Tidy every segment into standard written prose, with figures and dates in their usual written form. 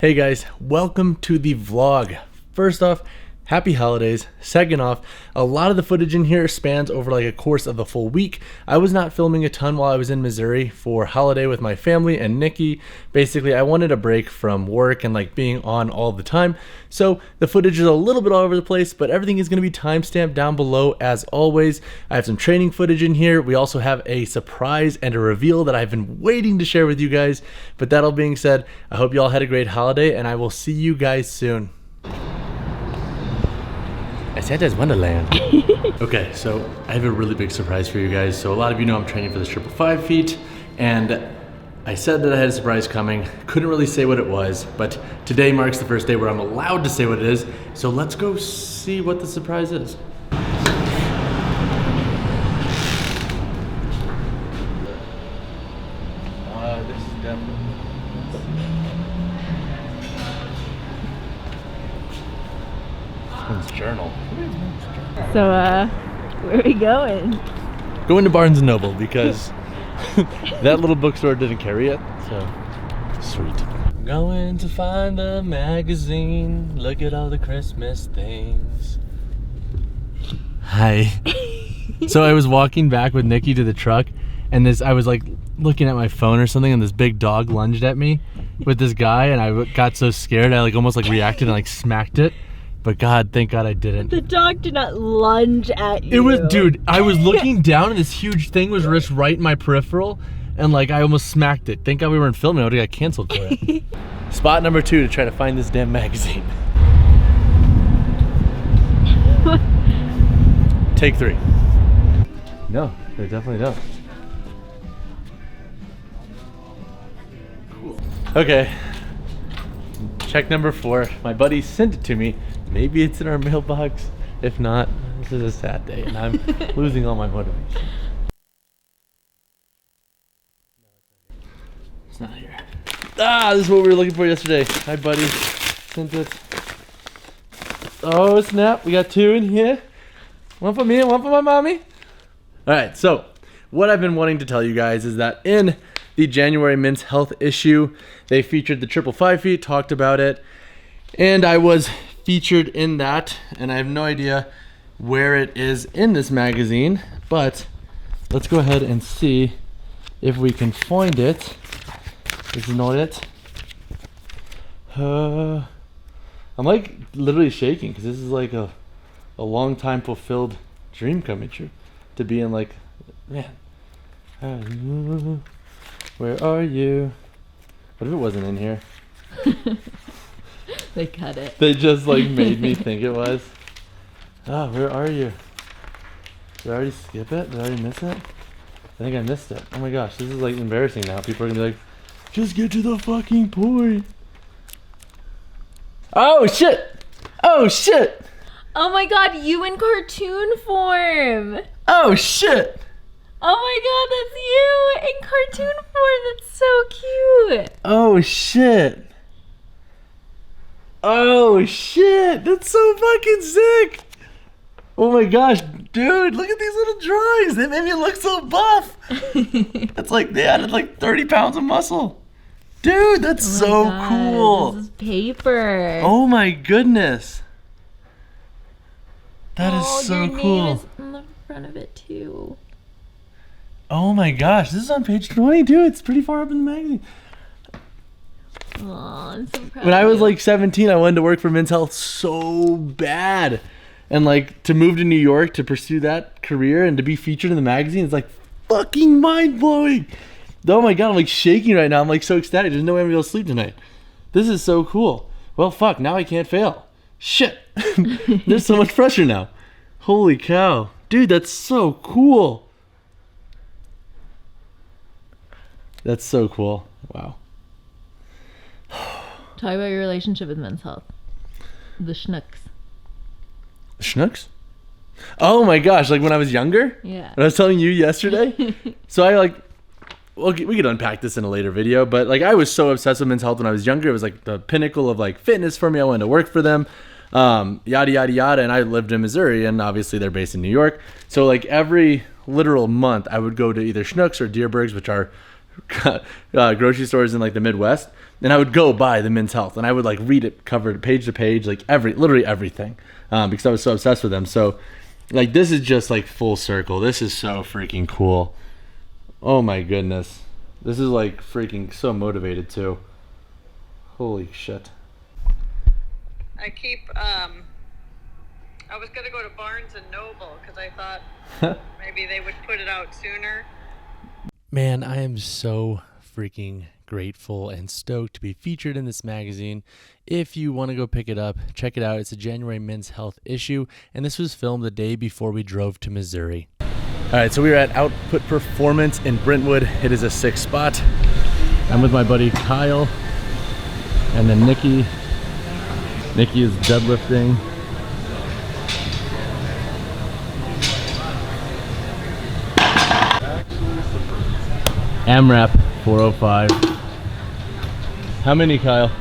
Hey guys, welcome to the vlog. First off, happy holidays. Second off, a lot of the footage in here spans over like a course of the full week. I was not filming a ton while I was in Missouri for holiday with my family and Nikki. Basically, I wanted a break from work and like being on all the time. So the footage is a little bit all over the place, but everything is going to be timestamped down below as always. I have some training footage in here. We also have a surprise and a reveal that I've been waiting to share with you guys. But that all being said, I hope you all had a great holiday and I will see you guys soon. Santa's Wonderland. Okay, so I have a really big surprise for you guys. So a lot of you know I'm training for this 555 feet, and I said that I had a surprise coming. Couldn't really say what it was, but today marks the first day where I'm allowed to say what it is. So let's go see what the surprise is. This is definitely... journal. So, where are we going? Going to Barnes & Noble because that little bookstore didn't carry it, so sweet. Going to find a magazine, look at all the Christmas things. Hi. So I was walking back with Nikki to the truck, and I was like looking at my phone or something, and this big dog lunged at me with this guy, and I got so scared I like almost like reacted and like smacked it. But God, thank God I didn't. The dog did not lunge at you. It was, dude, I was looking down and this huge thing was just right in my peripheral and like I almost smacked it. Thank God we weren't filming, I would've got canceled for it. Spot number 2 to try to find this damn magazine. Take 3. No, they definitely don't. Cool. Okay. Check number 4. My buddy sent it to me. Maybe it's in our mailbox. If not, this is a sad day and I'm losing all my motivation. It's not here. Ah, this is what we were looking for yesterday. Hi, buddy. Sent it. Oh, snap. We got 2 in here. One for me and one for my mommy. All right, so what I've been wanting to tell you guys is that in the January Men's Health issue, they featured the 555 feet, talked about it, and I was featured in that, and I have no idea where it is in this magazine, but let's go ahead and see if we can find it. This is not it. I'm like literally shaking because this is like a long time fulfilled dream coming true to be in, like, man, where are you? What if it wasn't in here? They cut it. They just like made me think it was. Ah, where are you? Did I already skip it? Did I already miss it? I think I missed it. Oh my gosh, this is like embarrassing now. People are gonna be like, just get to the fucking point. Oh shit! Oh shit! Oh my God, you in cartoon form. Oh shit! Oh my God, that's you in cartoon form. That's so cute. Oh shit! Oh shit! That's so fucking sick! Oh my gosh, dude, look at these little drawings. They made me look so buff. It's like they added like 30 pounds of muscle. Dude, that's so cool. This is paper. Oh my goodness. That is so your cool. name is on the front of it too. Oh my gosh, this is on page 22. It's pretty far up in the magazine. Aw, I'm so proud When I of was you. like 17, I wanted to work for Men's Health so bad. And like to move to New York to pursue that career and to be featured in the magazine is like fucking mind blowing. Oh my God, I'm like shaking right now. I'm like so ecstatic. There's no way I'm gonna be able to sleep tonight. This is so cool. Well, fuck, now I can't fail. Shit. There's so much pressure now. Holy cow. Dude, that's so cool. That's so cool. Wow. Talk about your relationship with Men's Health. The Schnooks. Schnooks? Oh my gosh, like when I was younger? Yeah. When I was telling you yesterday? So I like, well, we could unpack this in a later video, but like I was so obsessed with Men's Health when I was younger. It was like the pinnacle of like fitness for me. I wanted to work for them. Yada, yada, yada. And I lived in Missouri and obviously they're based in New York. So like every literal month I would go to either Schnucks or Deerberg's, which are grocery stores in like the Midwest. and I would go buy the Men's Health, and I would like read it covered page to page, like literally everything, because I was so obsessed with them. So like this is just like full circle. This is so freaking cool. Oh my goodness. This is like freaking so motivated too. Holy shit. I keep, I was going to go to Barnes & Noble because I thought maybe they would put it out sooner. Man, I am so freaking grateful and stoked to be featured in this magazine. If you want to go pick it up, check it out. It's a January Men's Health issue, and this was filmed the day before we drove to Missouri. All right, so we were at Output Performance in Brentwood. It is a 6th spot. I'm with my buddy Kyle, and then Nikki. Nikki is deadlifting. AMRAP 405. How many, Kyle?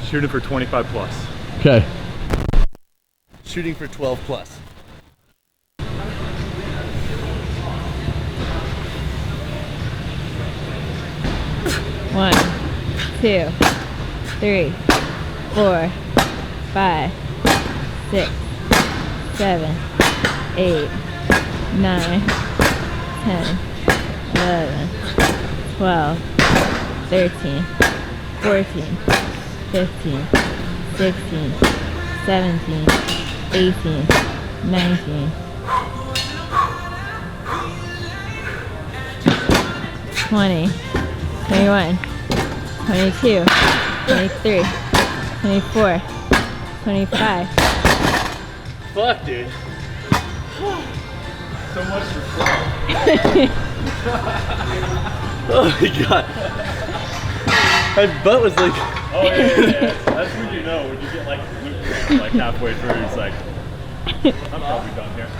Shooting for 25 plus. Okay. Shooting for 12 plus. 1, 2, 3, 4, 5, 6, 7, 8, 9, 10, 11, 12, 13, 14, 15, 16, 17, 18, 19, 20, 21, 22, 23, 24, 25. Fuck, dude. So much for flow. Oh my god. My butt was like... Oh yeah. That's when you know, when you get like glute cramp, like halfway through, it's like, I'm probably done here.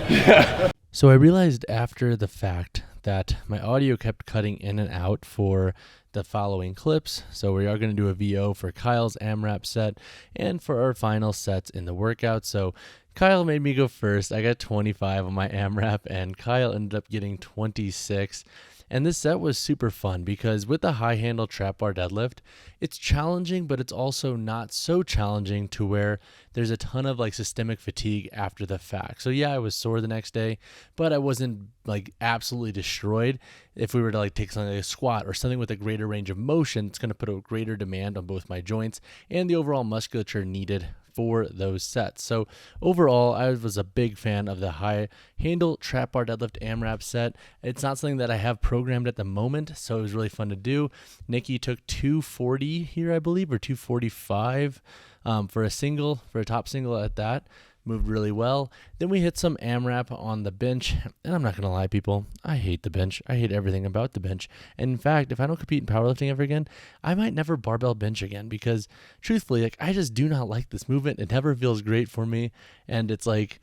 Yeah. So I realized after the fact that my audio kept cutting in and out for the following clips. So we are going to do a VO for Kyle's AMRAP set and for our final sets in the workout. So Kyle made me go first. I got 25 on my AMRAP and Kyle ended up getting 26. And this set was super fun because with the high handle trap bar deadlift, it's challenging, but it's also not so challenging to where there's a ton of like systemic fatigue after the fact. So yeah, I was sore the next day, but I wasn't like absolutely destroyed. If we were to like take something like a squat or something with a greater range of motion, it's going to put a greater demand on both my joints and the overall musculature needed for those sets. So overall, I was a big fan of the high handle trap bar deadlift AMRAP set. It's not something that I have programmed at the moment, so it was really fun to do. Nikki took 240 here, I believe, or 245 for a top single at that. Moved really well. Then we hit some AMRAP on the bench, and I'm not going to lie, people, I hate the bench. I hate everything about the bench. And in fact, if I don't compete in powerlifting ever again, I might never barbell bench again because truthfully, like I just do not like this movement. It never feels great for me, and it's like,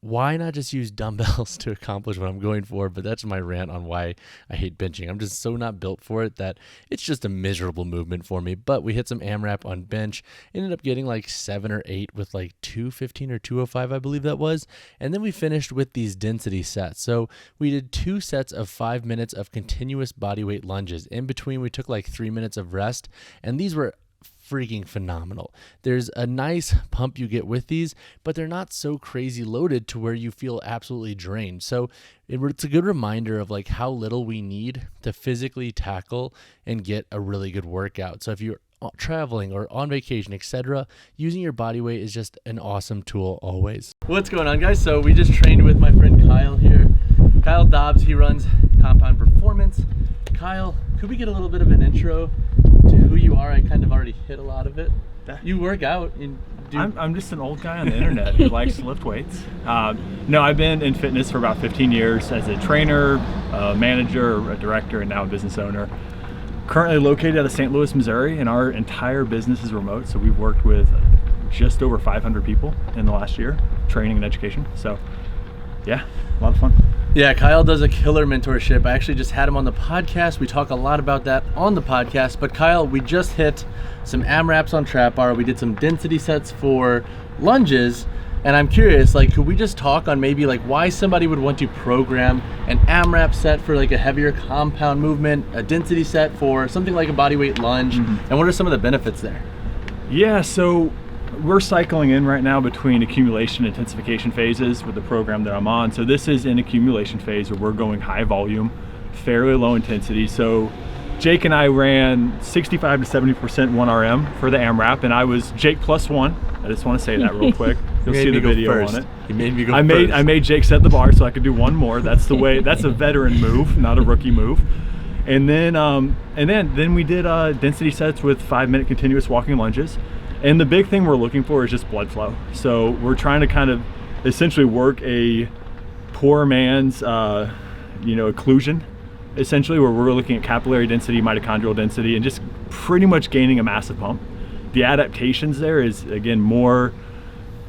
why not just use dumbbells to accomplish what I'm going for? But that's my rant on why I hate benching. I'm just so not built for it that it's just a miserable movement for me. But we hit some AMRAP on bench, ended up getting like 7 or 8 with like 215 or 205, I believe that was. And then we finished with these density sets. So we did 2 sets of 5 minutes of continuous bodyweight lunges. In between, we took like 3 minutes of rest, and these were freaking phenomenal. There's a nice pump you get with these, but they're not so crazy loaded to where you feel absolutely drained. So it's a good reminder of like how little we need to physically tackle and get a really good workout. So if you're traveling or on vacation, etc., using your body weight is just an awesome tool always. What's going on, guys? So we just trained with my friend Kyle here. Kyle Dobbs, he runs Compound Performance. Kyle, could we get a little bit of an intro to who you are? I kind of already hit a lot of it. You work out. I'm just an old guy on the internet who likes to lift weights. No, I've been in fitness for about 15 years as a trainer, a manager, a director, and now a business owner. Currently located out of St. Louis, Missouri, and our entire business is remote. So we've worked with just over 500 people in the last year, training and education. So yeah, a lot of fun. Yeah, Kyle does a killer mentorship. I actually just had him on the podcast. We talk a lot about that on the podcast. But Kyle, we just hit some AMRAPs on trap bar. We did some density sets for lunges. And I'm curious, like, could we just talk on maybe like why somebody would want to program an AMRAP set for like a heavier compound movement, a density set for something like a bodyweight lunge, and what are some of the benefits there? Yeah, so we're cycling in right now between accumulation and intensification phases with the program that I'm on. So this is an accumulation phase where we're going high volume, fairly low intensity. So Jake and I ran 65 to 70% 1RM for the AMRAP, and I was Jake +1. I just want to say that real quick. You'll see the video on it. You made me go first. I made Jake set the bar so I could do one more. That's the way. That's a veteran move, not a rookie move. And then we did density sets with 5-minute continuous walking lunges. And the big thing we're looking for is just blood flow. So we're trying to kind of essentially work a poor man's, occlusion, essentially, where we're looking at capillary density, mitochondrial density, and just pretty much gaining a massive pump. The adaptations there is, again, more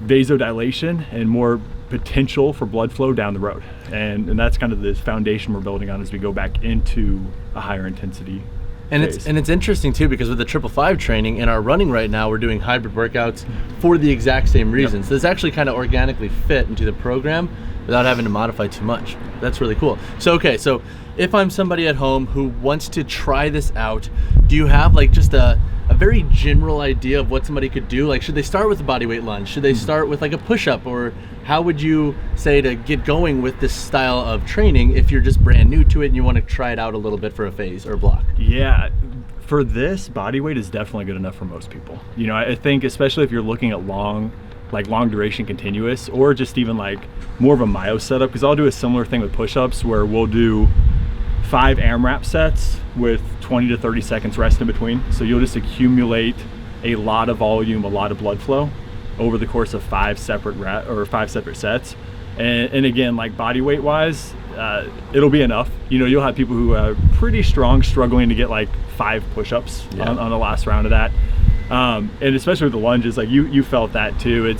vasodilation and more potential for blood flow down the road. And that's kind of the foundation we're building on as we go back into a higher intensity phase. It's interesting too, because with the 555 training in our running right now, we're doing hybrid workouts for the exact same reasons. So this actually kind of organically fit into the program without having to modify too much. That's really cool. So if I'm somebody at home who wants to try this out, do you have like just a very general idea of what somebody could do? Like, should they start with a bodyweight lunge? Should they start with like a push-up? Or how would you say to get going with this style of training if you're just brand new to it and you want to try it out a little bit for a phase or a block? Yeah, for this, bodyweight is definitely good enough for most people. You know, I think especially if you're looking at long duration continuous, or just even like more of a myo setup, because I'll do a similar thing with push-ups where we'll do 5 AMRAP sets with 20 to 30 seconds rest in between. So you'll just accumulate a lot of volume, a lot of blood flow over the course of 5 separate sets. And again, like body weight wise, it'll be enough. You know, you'll have people who are pretty strong struggling to get like 5 push-ups on the last round of that. And especially with the lunges, like you felt that too.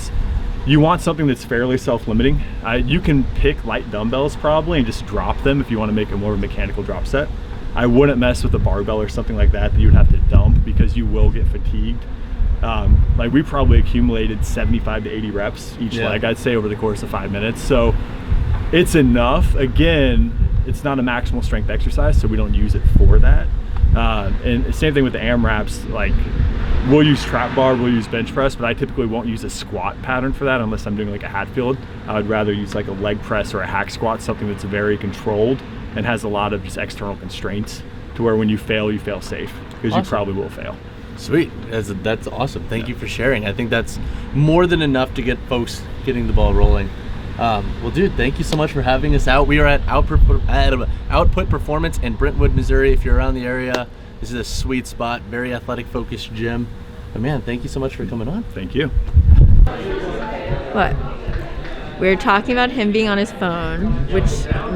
You want something that's fairly self-limiting. You can pick light dumbbells probably and just drop them if you want to make a more mechanical drop set. I wouldn't mess with a barbell or something like that you would have to dump, because you will get fatigued. Like we probably accumulated 75 to 80 reps each leg, I'd say, over the course of 5 minutes. So it's enough. Again, it's not a maximal strength exercise, so we don't use it for that. And same thing with the AMRAPs, like we'll use trap bar, we'll use bench press, but I typically won't use a squat pattern for that unless I'm doing like a Hatfield. I would rather use like a leg press or a hack squat, something that's very controlled and has a lot of just external constraints, to where when you fail safe, because you probably will fail. Sweet. That's awesome. Thank you for sharing. I think that's more than enough to get folks getting the ball rolling. Well, dude, thank you so much for having us out. We are at Output Performance in Brentwood, Missouri. If you're around the area, this is a sweet spot, very athletic focused gym. But man, thank you so much for coming on. Thank you. What? We're talking about him being on his phone, which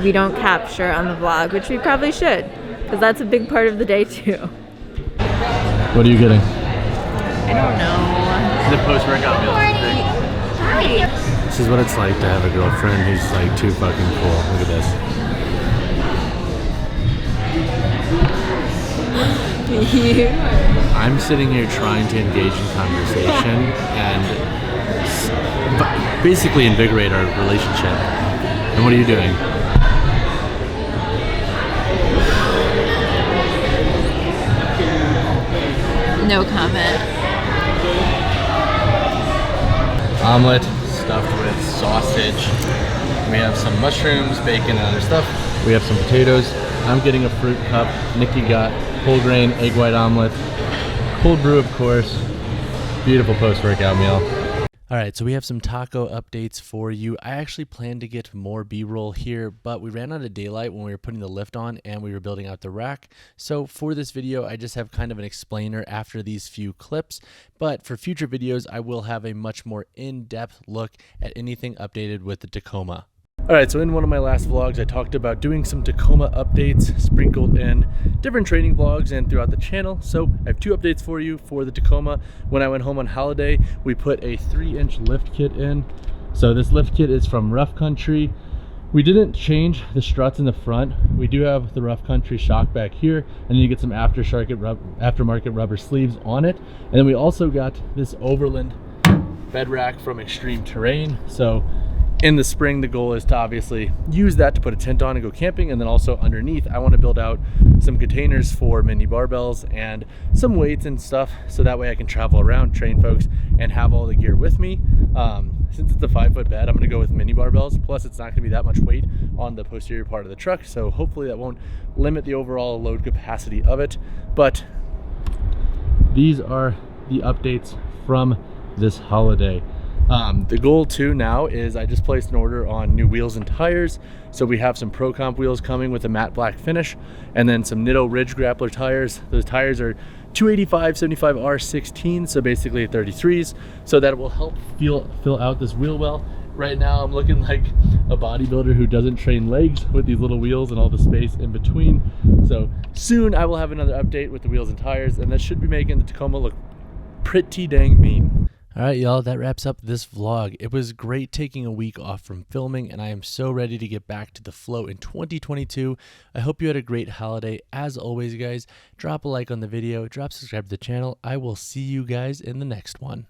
we don't capture on the vlog, which we probably should, because that's a big part of the day too. What are you getting? I don't know. The post-workout meal. Hi. This is what it's like to have a girlfriend who's like too fucking cool. Look at this. I'm sitting here trying to engage in conversation and basically invigorate our relationship. And what are you doing? No comment. Omelet stuffed with sausage. We have some mushrooms, bacon, and other stuff. We have some potatoes. I'm getting a fruit cup. Nikki got whole grain egg white omelet. Cold brew, of course. Beautiful post-workout meal. All right, so we have some taco updates for you. I actually planned to get more B-roll here, but we ran out of daylight when we were putting the lift on and we were building out the rack. So for this video, I just have kind of an explainer after these few clips. But for future videos, I will have a much more in-depth look at anything updated with the Tacoma. All right, so in one of my last vlogs, I talked about doing some Tacoma updates sprinkled in different training vlogs and throughout the channel. So I have 2 updates for you for the Tacoma. When I went home on holiday, we put a 3-inch lift kit in. So this lift kit is from Rough Country. We didn't change the struts in the front. We do have the Rough Country shock back here, and then you get some aftermarket rubber sleeves on it. And then we also got this Overland bed rack from Extreme Terrain. So in the spring, the goal is to obviously use that to put a tent on and go camping. And then also underneath, I want to build out some containers for mini barbells and some weights and stuff. So that way I can travel around, train folks, and have all the gear with me. Since it's a 5-foot bed, I'm going to go with mini barbells. Plus, it's not going to be that much weight on the posterior part of the truck. So hopefully that won't limit the overall load capacity of it. But these are the updates from this holiday. The goal too now is I just placed an order on new wheels and tires. So we have some Pro Comp wheels coming with a matte black finish, and then some Nitto Ridge Grappler tires. Those tires are 285 75 R16, so basically 33s, so that it will help fill out this wheel well. Right now I'm looking like a bodybuilder who doesn't train legs with these little wheels and all the space in between. So soon I will have another update with the wheels and tires, and that should be making the Tacoma look pretty dang mean. All right, y'all, that wraps up this vlog. It was great taking a week off from filming, and I am so ready to get back to the flow in 2022. I hope you had a great holiday. As always, guys, drop a like on the video, subscribe to the channel. I will see you guys in the next one.